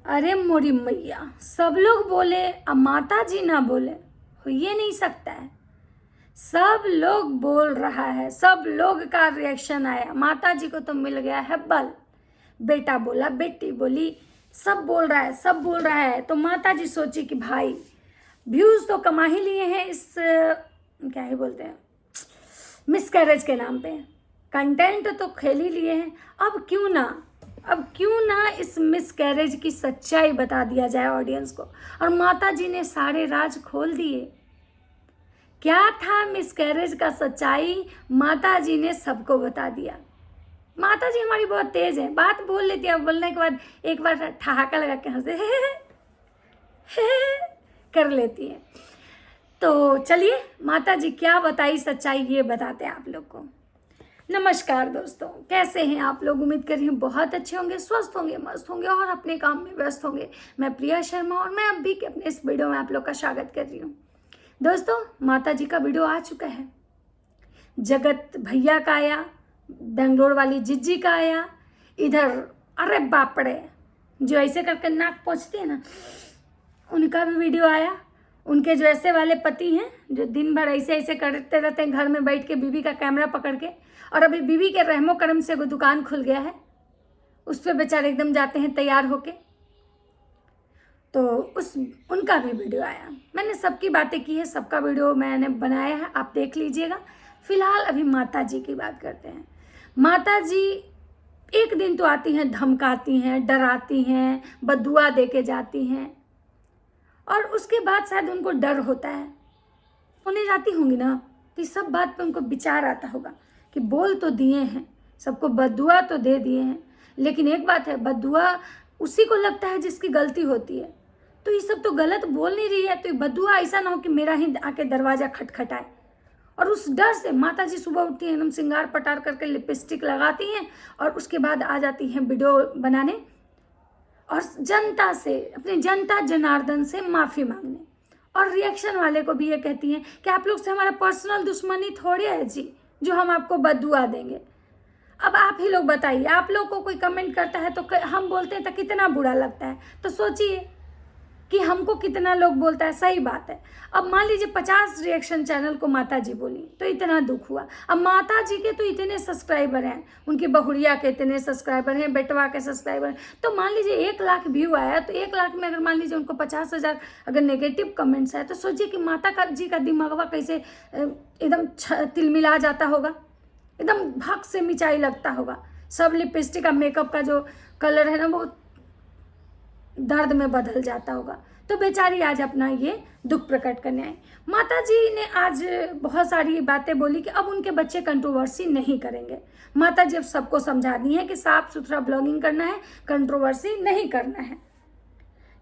अरे मोरी मैया, सब लोग बोले अब माता जी ना बोले, हो ये नहीं सकता है। सब लोग बोल रहा है, सब लोग का रिएक्शन आया, माता जी को तो मिल गया है बल। बेटा बोला, बेटी बोली, सब बोल रहा है, सब बोल रहा है। तो माता जी सोची कि भाई व्यूज तो कमा ही लिए हैं इस क्या ही बोलते हैं, मिसकैरेज के नाम पे, कंटेंट तो खेल ही लिए हैं। अब क्यों ना इस मिसकैरेज की सच्चाई बता दिया जाए ऑडियंस को। और माता जी ने सारे राज खोल दिए। क्या था मिसकैरेज का सच्चाई, माता जी ने सबको बता दिया। माता जी हमारी बहुत तेज है, बात बोल लेती है, बोलने के बाद एक बार ठहाका लगा के हंसे कर लेती है। तो चलिए माता जी क्या बताई सच्चाई, ये बताते हैं आप लोग को। नमस्कार दोस्तों, कैसे हैं आप लोग? उम्मीद कर रही हूँ बहुत अच्छे होंगे, स्वस्थ होंगे, मस्त होंगे और अपने काम में व्यस्त होंगे। मैं प्रिया शर्मा और मैं अब भी अपने इस वीडियो में आप लोग का स्वागत कर रही हूँ। दोस्तों, माता जी का वीडियो आ चुका है। जगत भैया का आया, बेंगलोर वाली जिज्जी का आया, इधर अरे बाप रे जो ऐसे करके नाक पोंछती है ना, उनका भी वीडियो आया। उनके जो ऐसे वाले पति हैं जो दिन भर ऐसे ऐसे करते रहते हैं घर में बैठ के बीवी का कैमरा पकड़ के, और अभी बीवी के रहमो करम से वो दुकान खुल गया है, उस पर बेचारे एकदम जाते हैं तैयार होके। तो उनका भी वीडियो आया। मैंने सबकी बातें की है, सबका वीडियो मैंने बनाया है, आप देख लीजिएगा। फिलहाल अभी माता जी की बात करते हैं। माता जी एक दिन तो आती हैं, धमकाती हैं, डराती हैं, बदुआ दे के जाती हैं, और उसके बाद शायद उनको डर होता है, होने जाती होंगी ना, तो सब बात पे उनको विचार आता होगा कि बोल तो दिए हैं, सबको बदुआ तो दे दिए हैं, लेकिन एक बात है, बदुआ उसी को लगता है जिसकी गलती होती है। तो ये सब तो गलत बोल नहीं रही है, तो ये बदुआ ऐसा ना हो कि मेरा ही आके दरवाजा खटखटाए। और उस डर से माता जी सुबह उठती हैं, एकदम श्रृंगार पटार करके लिपस्टिक लगाती हैं, और उसके बाद आ जाती हैं वीडियो बनाने और जनता से, अपने जनता जनार्दन से माफ़ी मांगने। और रिएक्शन वाले को भी ये कहती हैं कि आप लोग से हमारा पर्सनल दुश्मनी थोड़ी है जी, जो हम आपको बददुआ देंगे। अब आप ही लोग बताइए, आप लोग को कोई कमेंट करता है तो हम बोलते हैं तो कितना बुरा लगता है। तो सोचिए कि हमको कितना लोग बोलता है। सही बात है। अब मान लीजिए 50 रिएक्शन चैनल को माता जी बोली तो इतना दुख हुआ। अब माता जी के तो इतने सब्सक्राइबर हैं, उनकी बहुरिया के इतने सब्सक्राइबर हैं, बेटवा के सब्सक्राइबर हैं। तो मान लीजिए 1 लाख व्यू आया, तो 1 लाख में अगर मान लीजिए उनको 50,000 अगर नेगेटिव कमेंट्स आए, तो सोचिए कि माता जी का दिमागवा कैसे एकदम तिलमिला जाता होगा, एकदम भक से मिचाई लगता होगा। सब लिपस्टिक का मेकअप का जो कलर है ना, वो दर्द में बदल जाता होगा। तो बेचारी आज अपना ये दुख प्रकट करने आई। माता जी ने आज बहुत सारी बातें बोली कि अब उनके बच्चे कंट्रोवर्सी नहीं करेंगे। माता जी अब सबको समझा दी है कि साफ सुथरा ब्लॉगिंग करना है, कंट्रोवर्सी नहीं करना है।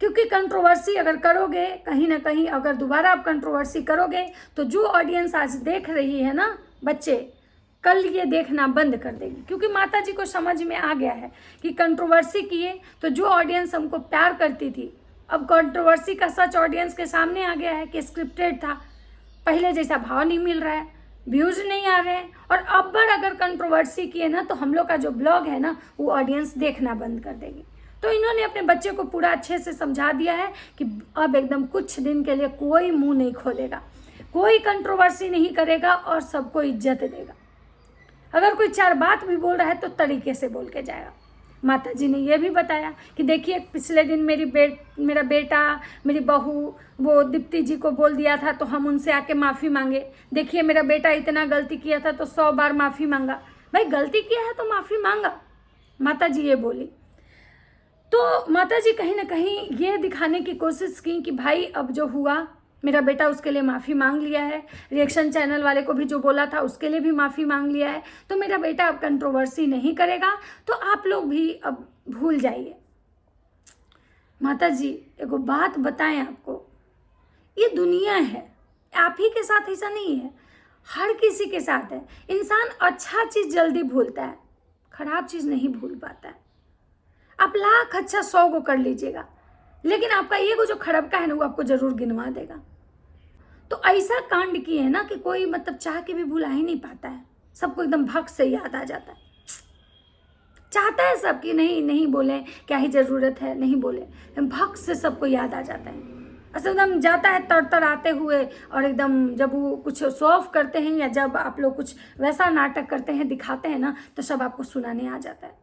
क्योंकि कंट्रोवर्सी अगर करोगे, कहीं ना कहीं अगर दोबारा आप कंट्रोवर्सी करोगे, तो जो ऑडियंस आज देख रही है ना बच्चे, कल ये देखना बंद कर देगी। क्योंकि माता जी को समझ में आ गया है कि कंट्रोवर्सी किए तो जो ऑडियंस हमको प्यार करती थी, अब कंट्रोवर्सी का सच ऑडियंस के सामने आ गया है कि स्क्रिप्टेड था, पहले जैसा भाव नहीं मिल रहा है, व्यूज़ नहीं आ रहे हैं। और अब बार अगर कंट्रोवर्सी किए ना, तो हम लोग का जो ब्लॉग है ना, वो ऑडियंस देखना बंद कर देगी। तो इन्होंने अपने बच्चे को पूरा अच्छे से समझा दिया है कि अब एकदम कुछ दिन के लिए कोई मुंह नहीं खोलेगा, कोई कंट्रोवर्सी नहीं करेगा और सबको इज्जत देगा। अगर कोई 4 बात भी बोल रहा है तो तरीके से बोल के जाएगा। माता जी ने यह भी बताया कि देखिए पिछले दिन मेरा बेटा, मेरी बहू वो दीप्ति जी को बोल दिया था, तो हम उनसे आके माफ़ी मांगे। देखिए मेरा बेटा इतना गलती किया था तो 100 बार माफ़ी मांगा। भाई गलती किया है तो माफ़ी मांगा, माता जी ये बोली। तो माता जी कहीं ना कहीं ये दिखाने की कोशिश की कि भाई अब जो हुआ, मेरा बेटा उसके लिए माफ़ी मांग लिया है, रिएक्शन चैनल वाले को भी जो बोला था उसके लिए भी माफ़ी मांग लिया है, तो मेरा बेटा अब कंट्रोवर्सी नहीं करेगा, तो आप लोग भी अब भूल जाइए। माता जी एगो बात बताएं आपको, ये दुनिया है, आप ही के साथ ऐसा नहीं है, हर किसी के साथ है। इंसान अच्छा चीज़ जल्दी भूलता है, खराब चीज़ नहीं भूल पाता है। आप लाख अच्छा 100 को कर लीजिएगा, लेकिन आपका ये जो खड़बका है ना, वो आपको जरूर गिनवा देगा। तो ऐसा कांड किए है ना कि कोई मतलब चाह के भी भुला ही नहीं पाता है, सबको एकदम भक्त से याद आ जाता है। चाहता है सब कि नहीं नहीं बोलें, क्या ही ज़रूरत है, नहीं बोले, भक्त से सबको याद आ जाता है। असल एकदम जाता है तर आते हुए, और एकदम जब वो कुछ शो ऑफ करते हैं या जब आप लोग कुछ वैसा नाटक करते हैं, दिखाते हैं ना, तो सब आपको सुनाने आ जाता है।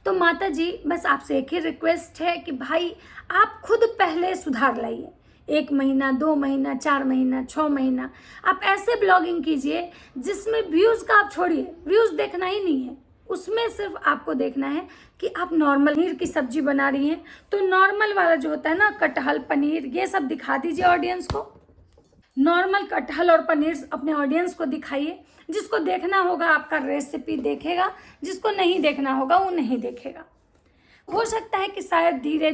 तो माता जी बस आपसे एक ही रिक्वेस्ट है कि भाई आप खुद पहले सुधार लाइए। 1 महीना, 2 महीना, 4 महीना, 6 महीना आप ऐसे ब्लॉगिंग कीजिए जिसमें व्यूज़ का आप छोड़िए, व्यूज़ देखना ही नहीं है, उसमें सिर्फ आपको देखना है कि आप नॉर्मल पनीर की सब्जी बना रही हैं, तो नॉर्मल वाला जो होता है ना, कटहल पनीर, ये सब दिखा दीजिए ऑडियंस को। नॉर्मल कटहल और पनीर अपने ऑडियंस को दिखाइए। जिसको देखना होगा आपका रेसिपी देखेगा, जिसको नहीं देखना होगा वो नहीं देखेगा। हो सकता है कि शायद धीरे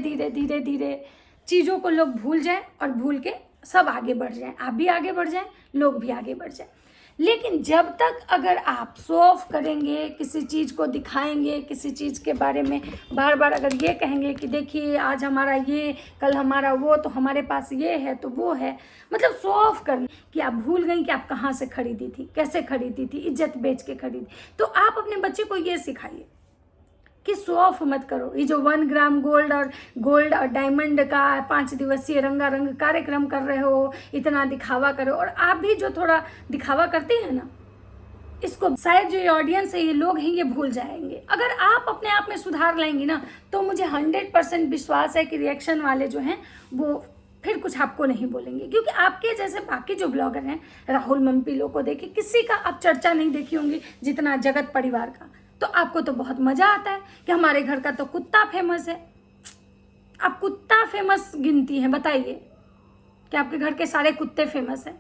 धीरे चीज़ों को लोग भूल जाएं और भूल के सब आगे बढ़ जाएं, आप भी आगे बढ़ जाएं, लोग भी आगे बढ़ जाएं। लेकिन जब तक अगर आप शो ऑफ करेंगे, किसी चीज़ को दिखाएंगे, किसी चीज़ के बारे में बार बार अगर ये कहेंगे कि देखिए आज हमारा ये, कल हमारा वो, तो हमारे पास ये है तो वो है, मतलब शो ऑफ करने कि आप भूल गई कि आप कहाँ से खरीदी थी, कैसे खरीदी थी, इज्जत बेच के खरीदी। तो आप अपने बच्चे को ये सिखाइए कि शो ऑफ मत करो। ये जो 1 ग्राम गोल्ड और डायमंड का 5 दिवसीय रंगारंग कार्यक्रम कर रहे हो, इतना दिखावा करो, और आप भी जो थोड़ा दिखावा करती हैं ना, इसको शायद जो ये ऑडियंस है, ये लोग हैं, ये भूल जाएंगे। अगर आप अपने आप में सुधार लाएंगी ना, तो मुझे 100% विश्वास है कि रिएक्शन वाले जो हैं वो फिर कुछ आपको नहीं बोलेंगे। क्योंकि आपके जैसे बाकी जो ब्लॉगर हैं, राहुल मंपीलो को देखिए, किसी का आप चर्चा नहीं देखी होंगी जितना जगत परिवार का। तो आपको तो बहुत मज़ा आता है कि हमारे घर का तो कुत्ता फेमस है। आप कुत्ता फेमस गिनती हैं, बताइए कि आपके घर के सारे कुत्ते फेमस हैं।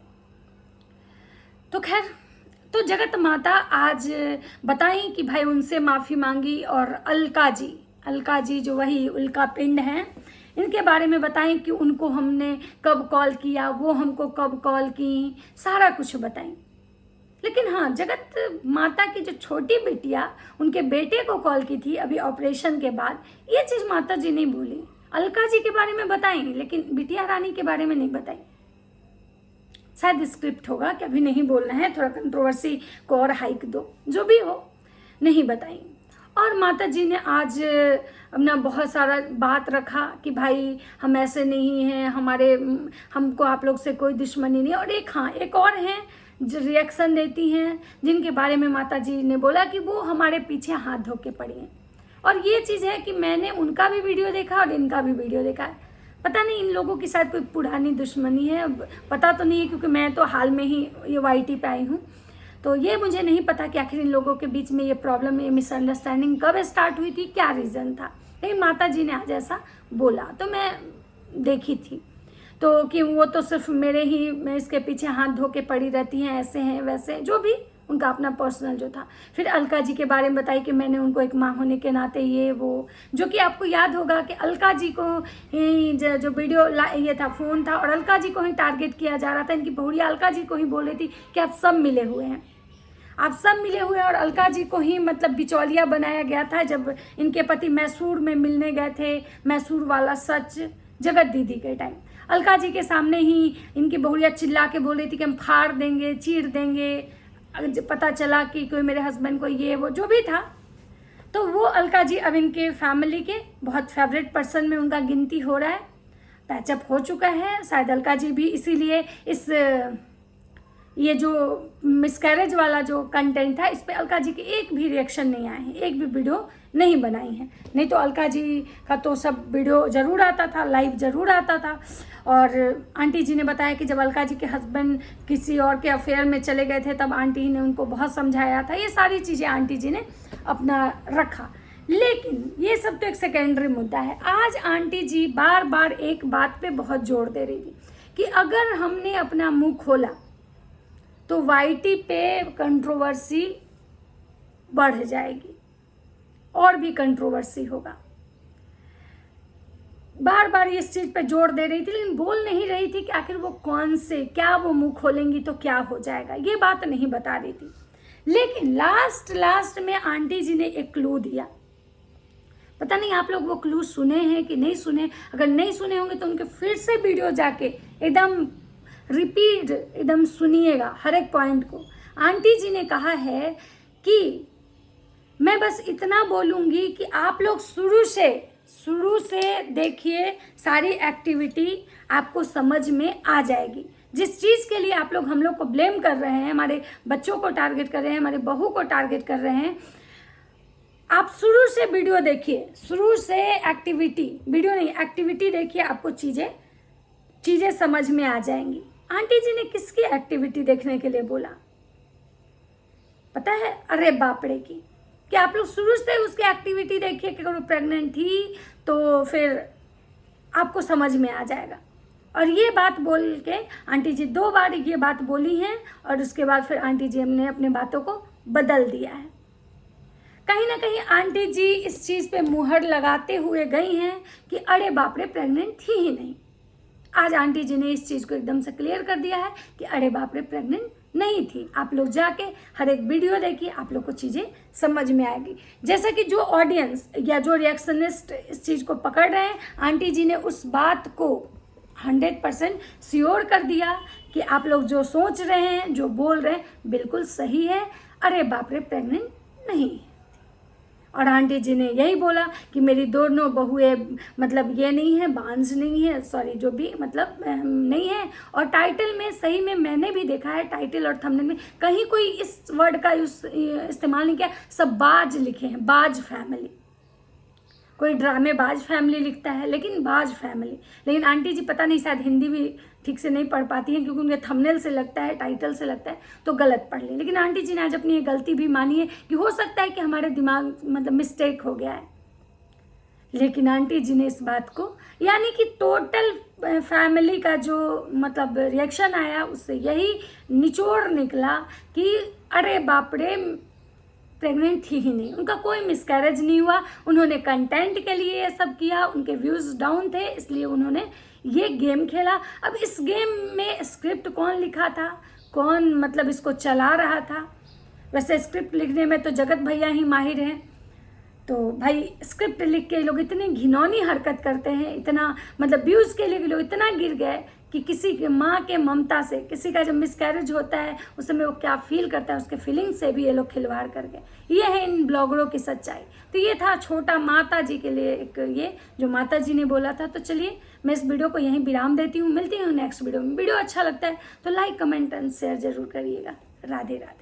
तो खैर, तो जगत माता आज बताएं कि भाई उनसे माफ़ी मांगी, और अलका जी जो वही उल्का पिंड हैं, इनके बारे में बताएं कि उनको हमने कब कॉल किया, वो हमको कब कॉल की, सारा कुछ बताएं। लेकिन हाँ, जगत माता की जो छोटी बिटिया उनके बेटे को कॉल की थी अभी ऑपरेशन के बाद, ये चीज़ माता जी नहीं बोली। अलका जी के बारे में बताई, लेकिन बिटिया रानी के बारे में नहीं बताई। शायद स्क्रिप्ट होगा कि अभी नहीं बोलना है, थोड़ा कंट्रोवर्सी को और हाइक दो, जो भी हो, नहीं बताई। और माता जी ने आज अपना बहुत सारा बात रखा कि भाई हम ऐसे नहीं हैं, हमको आप लोग से कोई दुश्मनी नहीं। और एक और हैं जो रिएक्शन देती हैं, जिनके बारे में माता जी ने बोला कि वो हमारे पीछे हाथ धो के पड़ी हैं। और ये चीज़ है कि मैंने उनका भी वीडियो देखा और इनका भी वीडियो देखा है। पता नहीं इन लोगों की शायद कोई पुरानी दुश्मनी है, पता तो नहीं है, क्योंकि मैं तो हाल में ही ये YT पे आई हूँ, तो ये मुझे नहीं पता कि आखिर इन लोगों के बीच में ये प्रॉब्लम, ये मिसअंडरस्टैंडिंग कब स्टार्ट हुई थी, क्या रीज़न था। लेकिन माता जी ने आज ऐसा बोला तो मैं देखी थी, तो कि वो तो सिर्फ मैं इसके पीछे हाथ धो के पड़ी रहती हैं, ऐसे हैं वैसे हैं, जो भी उनका अपना पर्सनल जो था। फिर अलका जी के बारे में बताई कि मैंने उनको एक माँ होने के नाते ये वो, जो कि आपको याद होगा कि अलका जी को ही जो वीडियो ये था, फ़ोन था, और अलका जी को ही टारगेट किया जा रहा था। इनकी बहुरिया अलका जी को ही बोल रही थी कि आप सब मिले हुए हैं, आप सब मिले हुए हैं, और अलका जी को ही मतलब बिचौलिया बनाया गया था। जब इनके पति मैसूर में मिलने गए थे, मैसूर वाला सच, जगत दीदी के टाइम, अलका जी के सामने ही इनकी बहुरिया चिल्ला के बोल रही थी कि हम फाड़ देंगे, चीर देंगे। पता चला कि कोई मेरे हस्बैंड को ये वो जो भी था, तो वो अलका जी अब इनके फैमिली के बहुत फेवरेट पर्सन में उनका गिनती हो रहा है, पैचअप हो चुका है। शायद अलका जी भी इसीलिए ये जो मिसकैरेज वाला जो कंटेंट था, इस पे अलका जी के एक भी रिएक्शन नहीं आए हैं, एक भी वीडियो नहीं बनाई है। नहीं तो अलका जी का तो सब वीडियो ज़रूर आता था, लाइव ज़रूर आता था। और आंटी जी ने बताया कि जब अलका जी के हस्बैंड किसी और के अफेयर में चले गए थे, तब आंटी ने उनको बहुत समझाया था। ये सारी चीज़ें आंटी जी ने अपना रखा, लेकिन ये सब तो एक सेकेंडरी मुद्दा है। आज आंटी जी बार बार एक बात पे बहुत जोर दे रही थी कि अगर हमने अपना मुंह खोला तो YT पे कंट्रोवर्सी बढ़ जाएगी और भी कंट्रोवर्सी होगा। बार बार इस चीज़ पे जोर दे रही थी, लेकिन बोल नहीं रही थी कि आखिर वो कौन से, क्या वो मुंह खोलेंगी तो क्या हो जाएगा, ये बात नहीं बता रही थी। लेकिन लास्ट में आंटी जी ने एक क्लू दिया। पता नहीं आप लोग वो क्लू सुने हैं कि नहीं सुने। अगर नहीं सुने होंगे तो उनके फिर से वीडियो जाके एकदम रिपीट एकदम सुनिएगा हर एक पॉइंट को। आंटी जी ने कहा है कि मैं बस इतना बोलूँगी कि आप लोग शुरू से देखिए, सारी एक्टिविटी आपको समझ में आ जाएगी। जिस चीज़ के लिए आप लोग हम लोग को ब्लेम कर रहे हैं, हमारे बच्चों को टारगेट कर रहे हैं, हमारे बहू को टारगेट कर रहे हैं, आप शुरू से वीडियो देखिए, शुरू से एक्टिविटी देखिए, आपको चीज़ें समझ में आ जाएंगी। आंटी जी ने किसकी एक्टिविटी देखने के लिए बोला पता है? अरे बाप रे की, कि आप लोग शुरू से उसकी एक्टिविटी देखिए कि अगर वो प्रेग्नेंट थी तो फिर आपको समझ में आ जाएगा। और ये बात बोल के आंटी जी 2 बार ये बात बोली हैं और उसके बाद फिर आंटी जी ने अपने बातों को बदल दिया है। कहीं ना कहीं आंटी जी इस चीज़ पे मुहर लगाते हुए गई हैं कि अरे बाप रे प्रेग्नेंट थी ही नहीं। आज आंटी जी ने इस चीज़ को एकदम से क्लियर कर दिया है कि अरे बाप रे प्रेग्नेंट नहीं थी। आप लोग जाके हर एक वीडियो देखिए, आप लोग को चीज़ें समझ में आएगी। जैसा कि जो ऑडियंस या जो रिएक्शनिस्ट इस चीज़ को पकड़ रहे हैं, आंटी जी ने उस बात को 100% श्योर कर दिया कि आप लोग जो सोच रहे हैं, जो बोल रहे हैं, बिल्कुल सही है। अरे बाप रे प्रेग्नेंट नहीं। और आंटी जी ने यही बोला कि मेरी दोनों बहुएं मतलब ये नहीं है, बांझ नहीं है, सॉरी जो भी मतलब नहीं है। और टाइटल में सही में मैंने भी देखा है, टाइटल और थंबनेल में कहीं कोई इस वर्ड का इस्तेमाल नहीं किया, सब बाज लिखे हैं, बाज फैमिली। कोई ड्रामेबाज फैमिली लिखता है, लेकिन बाज फैमिली। लेकिन आंटी जी पता नहीं शायद हिंदी भी ठीक से नहीं पढ़ पाती हैं, क्योंकि उनके थंबनेल से लगता है, टाइटल से लगता है तो गलत पढ़ ली। लेकिन आंटी जी ने आज अपनी ये गलती भी मानी है कि हो सकता है कि हमारे दिमाग मतलब मिस्टेक हो गया है। लेकिन आंटी जी ने इस बात को, यानी कि टोटल फैमिली का जो मतलब रिएक्शन आया, उससे यही निचोड़ निकला कि अरे बाप रे प्रेग्नेंट थी ही नहीं। उनका कोई मिसकैरेज नहीं हुआ, उन्होंने कंटेंट के लिए ये सब किया, उनके व्यूज़ डाउन थे इसलिए उन्होंने ये गेम खेला। अब इस गेम में स्क्रिप्ट कौन लिखा था, कौन मतलब इसको चला रहा था? वैसे स्क्रिप्ट लिखने में तो जगत भैया ही माहिर हैं। तो भाई स्क्रिप्ट लिख के लोग इतनी घिनौनी हरकत करते हैं, इतना मतलब व्यूज़ के लिए लोग इतना गिर गए कि किसी के माँ के ममता से, किसी का जब मिसकैरेज होता है उस समय वो क्या फील करता है, उसके फीलिंग से भी ये लोग खिलवाड़ कर गए। ये है इन ब्लॉगरों की सच्चाई। तो ये था छोटा माता जी के लिए एक ये जो माता जी ने बोला था। तो चलिए मैं इस वीडियो को यहीं विराम देती हूँ, मिलती हूँ नेक्स्ट वीडियो में। वीडियो अच्छा लगता है तो लाइक कमेंट एंड शेयर जरूर करिएगा। राधे राधे।